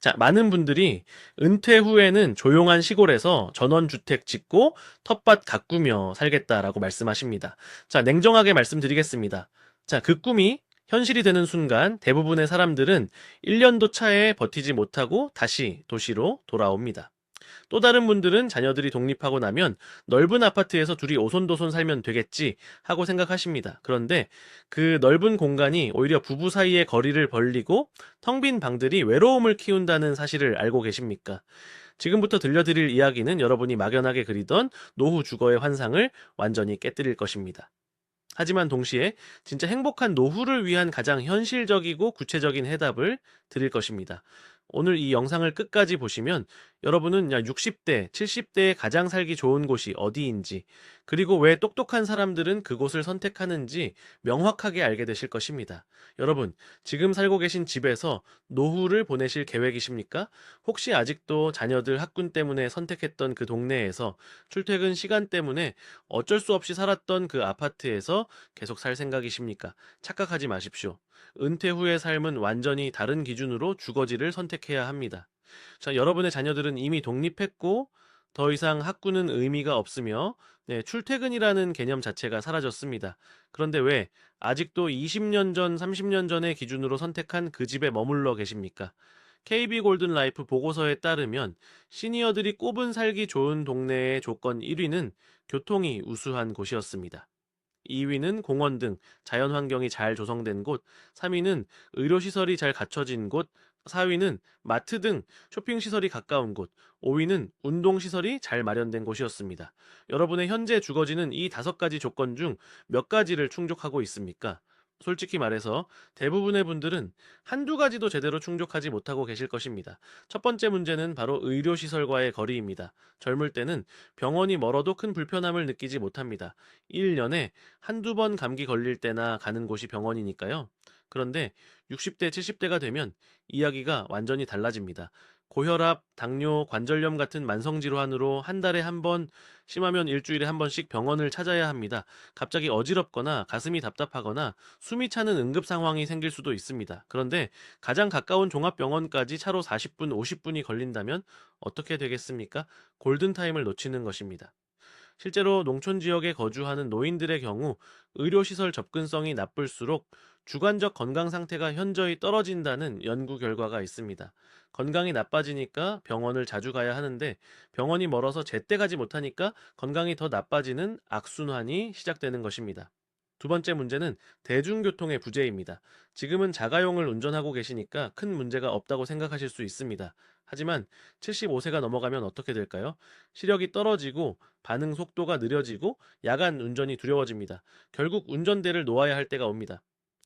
자, 많은 분들이 은퇴 후에는 조용한 시골에서 전원주택 짓고 텃밭 가꾸며 살겠다라고 말씀하십니다. 자, 냉정하게 말씀드리겠습니다. 자, 그 꿈이 현실이 되는 순간 대부분의 사람들은 1년도 차에 버티지 못하고 다시 도시로 돌아옵니다. 또 다른 분들은 자녀들이 독립하고 나면 넓은 아파트에서 둘이 오손도손 살면 되겠지 하고 생각하십니다. 그런데 그 넓은 공간이 오히려 부부 사이의 거리를 벌리고 텅 빈 방들이 외로움을 키운다는 사실을 알고 계십니까? 지금부터 들려드릴 이야기는 여러분이 막연하게 그리던 노후 주거의 환상을 완전히 깨뜨릴 것입니다. 하지만 동시에 진짜 행복한 노후를 위한 가장 현실적이고 구체적인 해답을 드릴 것입니다. 오늘 이 영상을 끝까지 보시면 여러분은 60대, 70대에 가장 살기 좋은 곳이 어디인지, 그리고 왜 똑똑한 사람들은 그곳을 선택하는지 명확하게 알게 되실 것입니다. 여러분, 지금 살고 계신 집에서 노후를 보내실 계획이십니까? 혹시 아직도 자녀들 학군 때문에 선택했던 그 동네에서 출퇴근 시간 때문에 어쩔 수 없이 살았던 그 아파트에서 계속 살 생각이십니까? 착각하지 마십시오. 은퇴 후의 삶은 완전히 다른 기준으로 주거지를 선택해야 합니다. 자, 여러분의 자녀들은 이미 독립했고 더 이상 학구는 의미가 없으며 출퇴근이라는 개념 자체가 사라졌습니다. 그런데 왜 아직도 20년 전, 30년 전의 기준으로 선택한 그 집에 머물러 계십니까? KB 골든 라이프 보고서에 따르면 시니어들이 꼽은 살기 좋은 동네의 조건 1위는 교통이 우수한 곳이었습니다. 2위는 공원 등 자연 환경이 잘 조성된 곳, 3위는 의료시설이 잘 갖춰진 곳, 4위는 마트 등 쇼핑시설이 가까운 곳, 5위는 운동시설이 잘 마련된 곳이었습니다. 여러분의 현재 주거지는 이 5가지 조건 중 몇 가지를 충족하고 있습니까? 솔직히 말해서 대부분의 분들은 한두 가지도 제대로 충족하지 못하고 계실 것입니다. 첫 번째 문제는 바로 의료시설과의 거리입니다. 젊을 때는 병원이 멀어도 큰 불편함을 느끼지 못합니다. 1년에 한두 번 감기 걸릴 때나 가는 곳이 병원이니까요. 그런데 60대, 70대가 되면 이야기가 완전히 달라집니다. 고혈압, 당뇨, 관절염 같은 만성질환으로 한 달에 한 번, 심하면 일주일에 한 번씩 병원을 찾아야 합니다. 갑자기 어지럽거나 가슴이 답답하거나 숨이 차는 응급 상황이 생길 수도 있습니다. 그런데 가장 가까운 종합병원까지 차로 40분, 50분이 걸린다면 어떻게 되겠습니까? 골든타임을 놓치는 것입니다. 실제로 농촌 지역에 거주하는 노인들의 경우 의료시설 접근성이 나쁠수록 주관적 건강 상태가 현저히 떨어진다는 연구 결과가 있습니다. 건강이 나빠지니까 병원을 자주 가야 하는데 병원이 멀어서 제때 가지 못하니까 건강이 더 나빠지는 악순환이 시작되는 것입니다. 두 번째 문제는 대중교통의 부재입니다. 지금은 자가용을 운전하고 계시니까 큰 문제가 없다고 생각하실 수 있습니다. 하지만 75세가 넘어가면 어떻게 될까요? 시력이 떨어지고 반응 속도가 느려지고 야간 운전이 두려워집니다. 결국 운전대를 놓아야 할 때가 옵니다.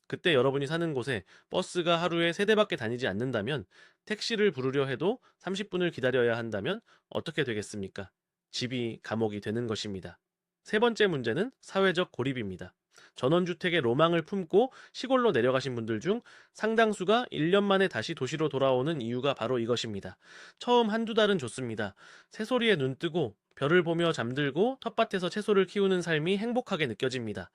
그때 여러분이 사는 곳에 버스가 하루에 3대밖에 다니지 않는다면, 택시를 부르려 해도 30분을 기다려야 한다면 어떻게 되겠습니까? 집이 감옥이 되는 것입니다. 세 번째 문제는 사회적 고립입니다. 전원주택의 로망을 품고 시골로 내려가신 분들 중 상당수가 1년 만에 다시 도시로 돌아오는 이유가 바로 이것입니다. 처음 한두 달은 좋습니다. 새소리에 눈 뜨고 별을 보며 잠들고 텃밭에서 채소를 키우는 삶이 행복하게 느껴집니다.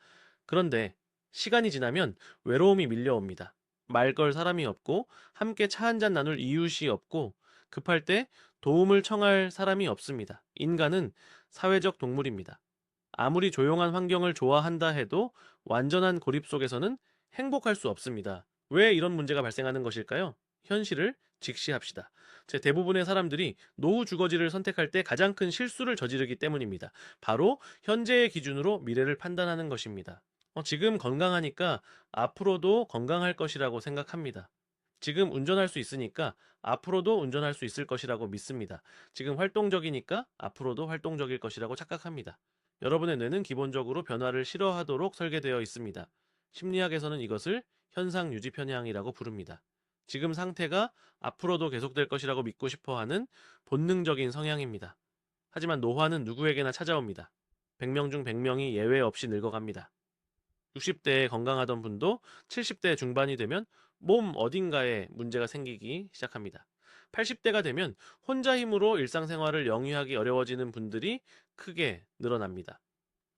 그런데 시간이 지나면 외로움이 밀려옵니다. 말 걸 사람이 없고 함께 차 한잔 나눌 이웃이 없고 급할 때 도움을 청할 사람이 없습니다. 인간은 사회적 동물입니다. 아무리 조용한 환경을 좋아한다 해도 완전한 고립 속에서는 행복할 수 없습니다. 왜 이런 문제가 발생하는 것일까요? 현실을 직시합시다. 대부분의 사람들이 노후 주거지를 선택할 때 가장 큰 실수를 저지르기 때문입니다. 바로 현재의 기준으로 미래를 판단하는 것입니다. 지금 건강하니까 앞으로도 건강할 것이라고 생각합니다. 지금 운전할 수 있으니까 앞으로도 운전할 수 있을 것이라고 믿습니다. 지금 활동적이니까 앞으로도 활동적일 것이라고 착각합니다. 여러분의 뇌는 기본적으로 변화를 싫어하도록 설계되어 있습니다. 심리학에서는 이것을 현상 유지 편향이라고 부릅니다. 지금 상태가 앞으로도 계속될 것이라고 믿고 싶어 하는 본능적인 성향입니다. 하지만 노화는 누구에게나 찾아옵니다. 100명 중 100명이 예외 없이 늙어갑니다. 60대에 건강하던 분도 70대 중반이 되면 몸 어딘가에 문제가 생기기 시작합니다. 80대가 되면 혼자 힘으로 일상생활을 영위하기 어려워지는 분들이 크게 늘어납니다.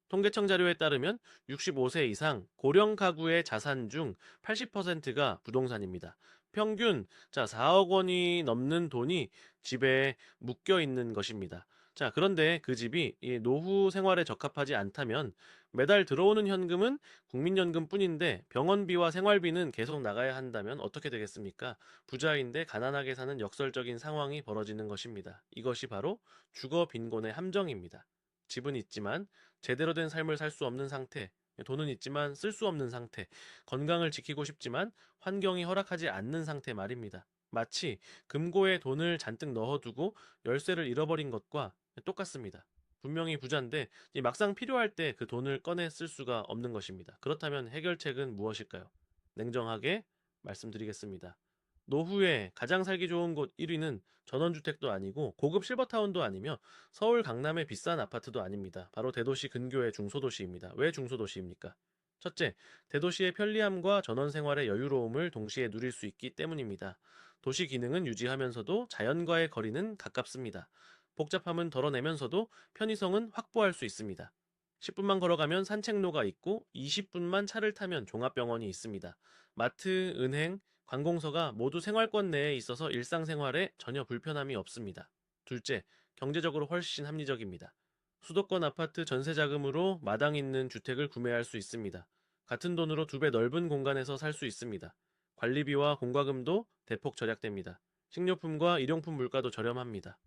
통계청 자료에 따르면 65세 이상 고령 가구의 자산 중 80%가 부동산입니다. 평균 4억 원이 넘는 돈이 집에 묶여 있는 것입니다. 그런데 그 집이 이 노후 생활에 적합하지 않다면 매달 들어오는 현금은 국민연금뿐인데 병원비와 생활비는 계속 나가야 한다면 어떻게 되겠습니까? 부자인데 가난하게 사는 역설적인 상황이 벌어지는 것입니다. 이것이 바로 주거 빈곤의 함정입니다. 집은 있지만 제대로 된 삶을 살 수 없는 상태, 돈은 있지만 쓸 수 없는 상태, 건강을 지키고 싶지만 환경이 허락하지 않는 상태 말입니다. 마치 금고에 돈을 잔뜩 넣어두고 열쇠를 잃어버린 것과 똑같습니다. 분명히 부자인데 막상 필요할 때 그 돈을 꺼내 쓸 수가 없는 것입니다. 그렇다면 해결책은 무엇일까요? 냉정하게 말씀드리겠습니다. 노후에 가장 살기 좋은 곳 1위는 전원주택도 아니고 고급 실버타운도 아니며 서울 강남의 비싼 아파트도 아닙니다. 바로 대도시 근교의 중소도시입니다. 왜 중소도시입니까? 첫째, 대도시의 편리함과 전원 생활의 여유로움을 동시에 누릴 수 있기 때문입니다. 도시 기능은 유지하면서도 자연과의 거리는 가깝습니다. 복잡함은 덜어내면서도 편의성은 확보할 수 있습니다. 10분만 걸어가면 산책로가 있고 20분만 차를 타면 종합병원이 있습니다. 마트, 은행, 관공서가 모두 생활권 내에 있어서 일상생활에 전혀 불편함이 없습니다. 둘째, 경제적으로 훨씬 합리적입니다. 수도권 아파트 전세 자금으로 마당 있는 주택을 구매할 수 있습니다. 같은 돈으로 2배 넓은 공간에서 살 수 있습니다. 관리비와 공과금도 대폭 절약됩니다. 식료품과 일용품 물가도 저렴합니다.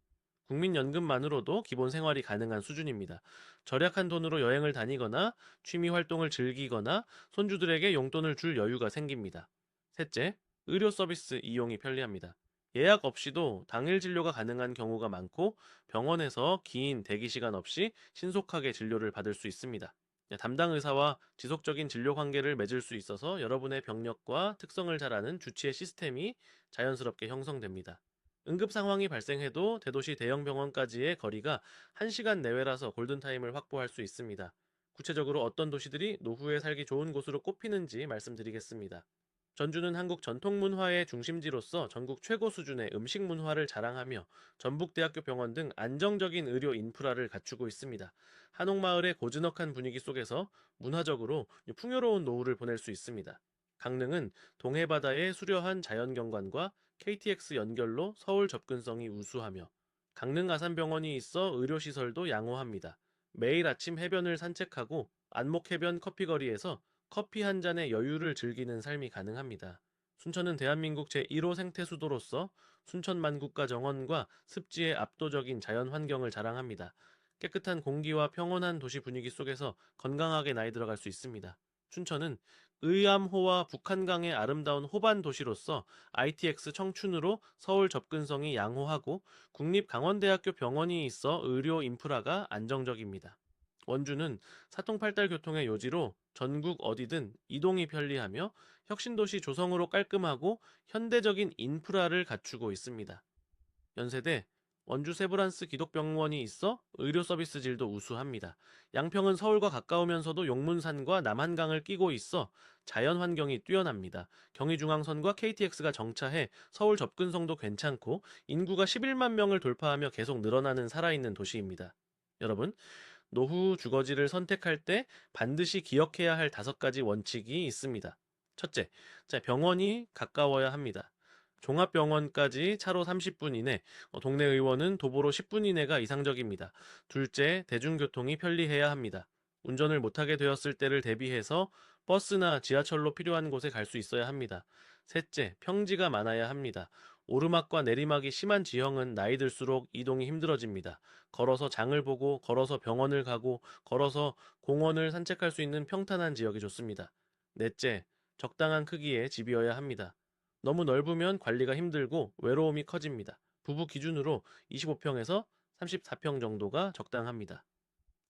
국민연금만으로도 기본 생활이 가능한 수준입니다. 절약한 돈으로 여행을 다니거나 취미 활동을 즐기거나 손주들에게 용돈을 줄 여유가 생깁니다. 셋째, 의료 서비스 이용이 편리합니다. 예약 없이도 당일 진료가 가능한 경우가 많고 병원에서 긴 대기 시간 없이 신속하게 진료를 받을 수 있습니다. 담당 의사와 지속적인 진료 관계를 맺을 수 있어서 여러분의 병력과 특성을 잘 아는 주치의 시스템이 자연스럽게 형성됩니다. 응급 상황이 발생해도 대도시 대형 병원까지의 거리가 1시간 내외라서 골든타임을 확보할 수 있습니다. 구체적으로 어떤 도시들이 노후에 살기 좋은 곳으로 꼽히는지 말씀드리겠습니다. 전주는 한국 전통문화의 중심지로서 전국 최고 수준의 음식 문화를 자랑하며 전북대학교 병원 등 안정적인 의료 인프라를 갖추고 있습니다. 한옥마을의 고즈넉한 분위기 속에서 문화적으로 풍요로운 노후를 보낼 수 있습니다. 강릉은 동해바다의 수려한 자연경관과 KTX 연결로 서울 접근성이 우수하며 강릉 아산병원이 있어 의료시설도 양호합니다. 매일 아침 해변을 산책하고 안목해변 커피거리에서 커피 한 잔의 여유를 즐기는 삶이 가능합니다. 순천은 대한민국 제1호 생태수도로서 순천만국가 정원과 습지의 압도적인 자연 환경을 자랑합니다. 깨끗한 공기와 평온한 도시 분위기 속에서 건강하게 나이 들어갈 수 있습니다. 춘천은 의암호와 북한강의 아름다운 호반 도시로서 ITX 청춘으로 서울 접근성이 양호하고 국립강원대학교 병원이 있어 의료 인프라가 안정적입니다. 원주는 사통팔달 교통의 요지로 전국 어디든 이동이 편리하며 혁신도시 조성으로 깔끔하고 현대적인 인프라를 갖추고 있습니다. 연세대 원주 세브란스 기독병원이 있어 의료 서비스 질도 우수합니다. 양평은 서울과 가까우면서도 용문산과 남한강을 끼고 있어 자연 환경이 뛰어납니다. 경의중앙선과 KTX가 정차해 서울 접근성도 괜찮고 인구가 11만 명을 돌파하며 계속 늘어나는 살아있는 도시입니다. 여러분, 노후 주거지를 선택할 때 반드시 기억해야 할 5가지 원칙이 있습니다. 첫째, 병원이 가까워야 합니다. 종합병원까지 차로 30분 이내, 동네 의원은 도보로 10분 이내가 이상적입니다. 둘째, 대중교통이 편리해야 합니다. 운전을 못하게 되었을 때를 대비해서 버스나 지하철로 필요한 곳에 갈 수 있어야 합니다. 셋째, 평지가 많아야 합니다. 오르막과 내리막이 심한 지형은 나이 들수록 이동이 힘들어집니다. 걸어서 장을 보고, 걸어서 병원을 가고, 걸어서 공원을 산책할 수 있는 평탄한 지역이 좋습니다. 넷째, 적당한 크기의 집이어야 합니다. 너무 넓으면 관리가 힘들고 외로움이 커집니다. 부부 기준으로 25평에서 34평 정도가 적당합니다.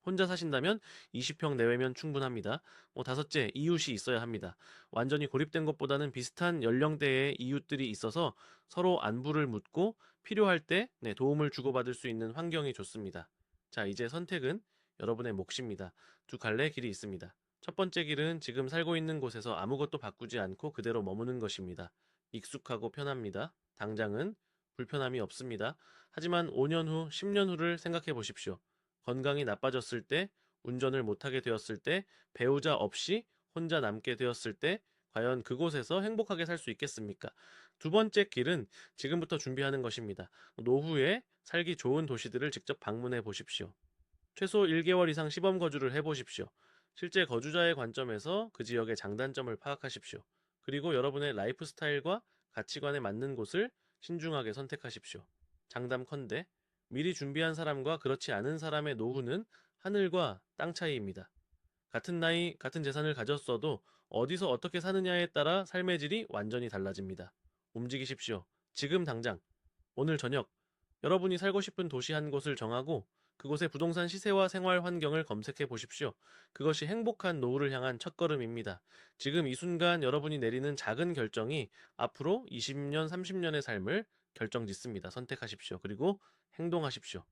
혼자 사신다면 20평 내외면 충분합니다. 다섯째, 이웃이 있어야 합니다. 완전히 고립된 것보다는 비슷한 연령대의 이웃들이 있어서 서로 안부를 묻고 필요할 때 도움을 주고받을 수 있는 환경이 좋습니다. 자, 이제 선택은 여러분의 몫입니다. 2갈래 길이 있습니다. 첫 번째 길은 지금 살고 있는 곳에서 아무것도 바꾸지 않고 그대로 머무는 것입니다. 익숙하고 편합니다. 당장은 불편함이 없습니다. 하지만 5년 후, 10년 후를 생각해 보십시오. 건강이 나빠졌을 때, 운전을 못하게 되었을 때, 배우자 없이 혼자 남게 되었을 때, 과연 그곳에서 행복하게 살 수 있겠습니까? 두 번째 길은 지금부터 준비하는 것입니다. 노후에 살기 좋은 도시들을 직접 방문해 보십시오. 최소 1개월 이상 시범 거주를 해보십시오. 실제 거주자의 관점에서 그 지역의 장단점을 파악하십시오. 그리고 여러분의 라이프 스타일과 가치관에 맞는 곳을 신중하게 선택하십시오. 장담컨대 미리 준비한 사람과 그렇지 않은 사람의 노후는 하늘과 땅 차이입니다. 같은 나이, 같은 재산을 가졌어도 어디서 어떻게 사느냐에 따라 삶의 질이 완전히 달라집니다. 움직이십시오. 지금 당장. 오늘 저녁. 여러분이 살고 싶은 도시 한 곳을 정하고 그곳의 부동산 시세와 생활 환경을 검색해 보십시오. 그것이 행복한 노후를 향한 첫걸음입니다. 지금 이 순간 여러분이 내리는 작은 결정이 앞으로 20년, 30년의 삶을 결정짓습니다. 선택하십시오. 그리고 행동하십시오.